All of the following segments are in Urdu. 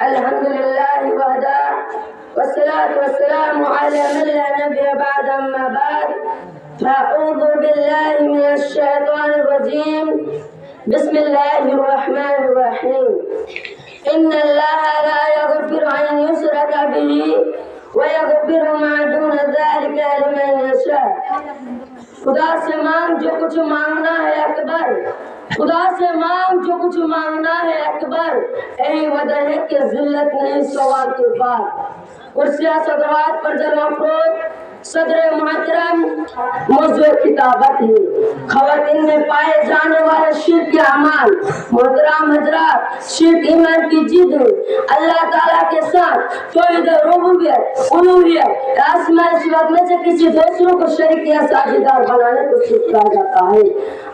الحمد لله وحده والصلاة والسلام على من لا نبي بعد أما بعد فأعوذ بالله من الشيطان الرجيم بسم الله الرحمن الرحيم إن الله لا يغفر أن يشرك به ويغفر ما دون ذلك لمن يشاء خدا سے مانگ جو کچھ مانگنا ہے اکبر خدا سے مانگ جو کچھ مانگنا ہے اکبر یہی وجہ ہے کہ ذلت نہیں سوال کے بعد کرسیہ صدرات پر جمع افروز صدر محترم موضوع کتابت ہے خواتین میں پائے جانے والے شرک کے اعمال محترم حضرات شرک ایمان کی جد ہے اللہ تعالیٰ کے ساتھ توحید ربوبیت الوہیت اسماء صفات میں سے کسی دوسروں کو شریک یا ساجدار بنانے کو شرک کہا جاتا ہے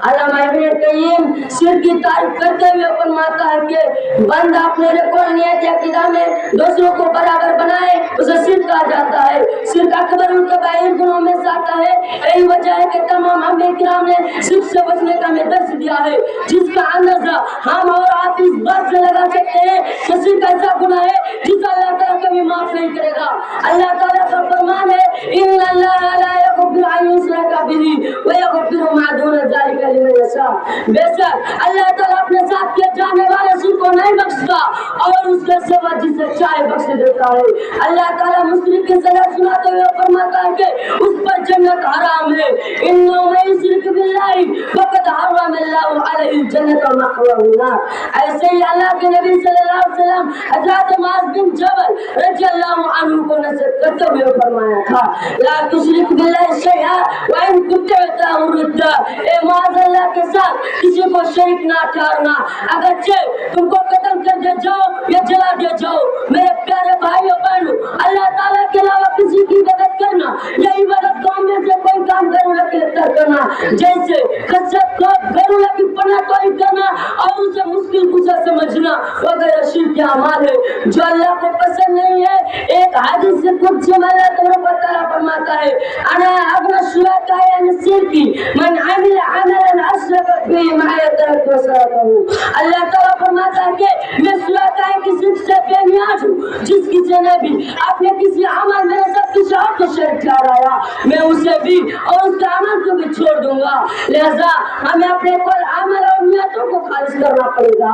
علامہ ابن قیم شرک کی تعریف کرتے ہوئے فرماتا ہے کہ بندہ اپنے ریکارڈ نیت یا عقیدہ میں دوسروں کو برابر بنائے اسے شرک کہا جاتا ہے شرک اکبر ان کے باہر گناہوں میں سے آتا ہے یہی وجہ ہے کہ تمام انبیاء کرام نے شرک سے بچنے کا ہمیں درس دیا ہے جس کا اندازہ ہم اور آپ اس بات سے لگا سکتے ہیں کہ شرک ایسا گناہ ہے جس اللہ تعالیٰ کبھی معاف نہیں کرے گا اللہ تعالیٰ کا فرمان ہے ان اللہ لا یغفر ان یشرک بہ ویغفر ما دون ذلک لمن یشاء بے شک اللہ تعالیٰ اپنے ساتھ کیے جانے والے شرک کو نہیں بخشتا اور اس کے سوا جسے چاہے بخش دیتا ہے اللہ تعالیٰ مشرک کی سزا سناتے ہوئے فرماتا ہے کہ اس پر جنت حرام ہے انه من یشرک باللہ فقد حرم اللہ علیہ الجنت ومأواه النار ایسے ہی اللہ کے نبی صلی اللہ علیہ وسلم حضرت معاذ بن جبل رضی اللہ عنہ کو نصیحت کرتے ہوئے فرمایا تھا لا تشرک باللہ شیئا وان كنت تعرض اے معاذ اللہ کے ساتھ کسی کو شریک نہ ٹھہرنا اگرچہ تم کو قتل کر دے جاؤ یا جلا دے جاؤ میرے پیارے بھائیو بہنو اللہ تعالیٰ کے علاوہ کسی کی عبادت کرنا یا عبادت قوم میں سے کوئی کام غیر اللہ کے لیے کرنا جیسے خصت کو غیر اللہ کی پناہ طلب کرنا اور اسے مشکل کشا سمجھنا وغیرہ شرک کے اعمال ہے جو اللہ کو پسند نہیں ہے ایک حدیث قدسی میں اللہ تبارک و تعالیٰ فرماتا ہے انا اغنى الشركاء عن الشرك من عمل عملا اشرك فيه معي تركته وشركه اللہ تعالیٰ فرماتا ہے کہ میں شرکاء کی شرک سے بے نیاز ہوں جس کسی نے بھی اپنے کسی عمل میرے ساتھ کسی اور کو شریک ٹھہرایا میں اسے بھی اور اس کے عمل کو بھی چھوڑ دوں گا لہذا ہمیں اپنے کل عمل اور نیتوں کو خالص کرنا پڑے گا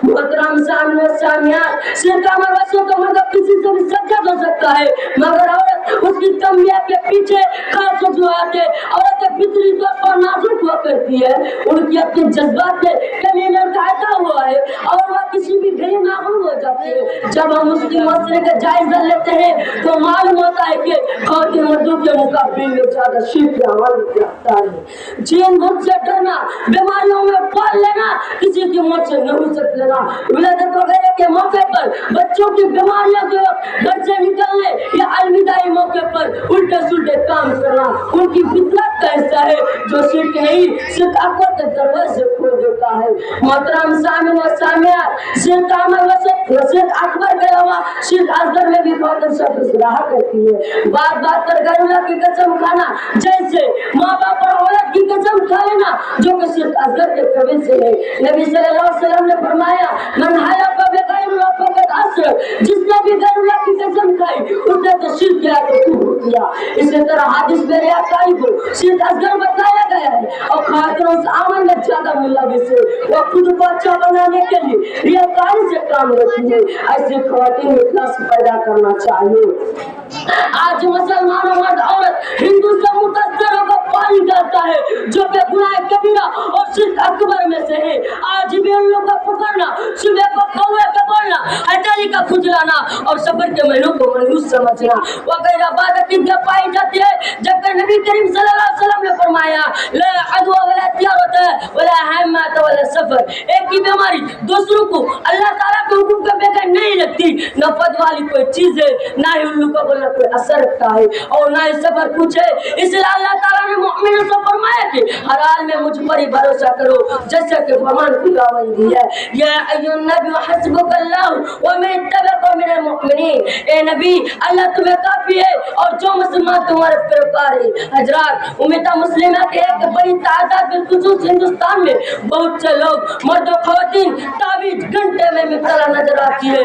محترم سامنے و سامیات شرک عمل ویسے تو مگر کسی سے بھی سجد ہو سکتا ہے مگر عورت اس کی کمیات کے پیچھے خاص وجوہات ہے عورتیں فطری طور پر نازک ہوا کرتی ہے ان کی اپنے جذبات سے کمی لڑکاتا ہوا ہے اور وہ کسی بھی گھڑی معقول ہو جاتی ہے جب ہم اس کی معاشرے کا جائزہ لیتے ہیں تو معلوم ہوتا ہے کہ خواتین مردوں کے مقابلے میں زیادہ شرک کے عمل گرفتار ہے جین بھوک سے ڈرنا بیماریوں میں پال لینا کسی کی موت سے نحوست لینا ولادت وغیرہ کے موقع پر بچوں کی بیماریوں کے وقت گھر سے نکلنے یا الوداعی موقع پر الٹے سلٹے کام کرنا ان کی فطرت کا حصہ ہے جو شرک نہیں شرک اکبر کے دروازے کھول دیتا ہے محترم سامعین و سامعات شرک عمل ویسے شرک اکبر کے علاوہ شرک اصغر میں بھی خواتین سب رہا کرتی ہے بات بات پر غیر اللہ کی قسم کھانا جیسے ماں باپ اور اولاد کی قسم کھا لینا جو کہ شرک اصغر کے قبیل سے ہے نبی صلی اللہ علیہ وسلم نے فرمایا من حلف بغیر اللہ فقد اشرک جس نے بھی غیر اللہ کی قسم کھائی اس نے تو شرک کیا تو کفر کیا اسی طرح حدیث میں ریاکاری کو شرک اصغر بتایا گیا ہے اور خواتین اس عمل میں زیادہ ملوث ہے وہ خود کو اچھا بنانے کے لیے ریاکاری سے کام لیتی ہے ایسی خواتین میں اخلاص پیدا کرنا چاہیے آج مسلمان مرد عورت ہندو سے متاثر ہو کر پانی کرتا ہے جو کہ گناہ کبیرہ اور شرک اکبر میں سے ہے آج بھی ان لوگوں کو پکڑنا صبح کو کوے پہ بولنا ہتھیلی کا کھجلانا اور سفر کے مہینوں کو منحوس سمجھنا وغیرہ باتیں پائی جاتی ہے جبکہ نبی کریم صلی اللہ علیہ وسلم نے فرمایا لا عدو ولا تیارت ولا حمات ولا سفر ایک کی بیماری دوسروں کو اللہ تعالیٰ کے حکم کے بغیر نہیں لگتی نہ پد والی کوئی چیز ہے نہ ہی ان لوگوں کو بولنا کوئی اثر رکھتا ہے اور نہ ہی سفر کچھ ہے اس لیے اللہ تعالیٰ نے مؤمنوں سے فرمایا کہ ہر حال میں مجھ پر ہی بھروسہ کرو جیسا کہ فرمان کی گواہی دی ہے یا ایھا النبی حسبک اللہ ومن اتبعک من المؤمنین اے نبی اللہ تمہیں کافی ہے اور جو مسلمان تمہارے پیروکار ہیں حضرات امت مسلمہ کے ایک بڑی تعداد بالخصوص ہندوستان میں بہت سے لوگ مرد و خواتین تعویذ گھنٹے میں مبتلا نظر آتی ہے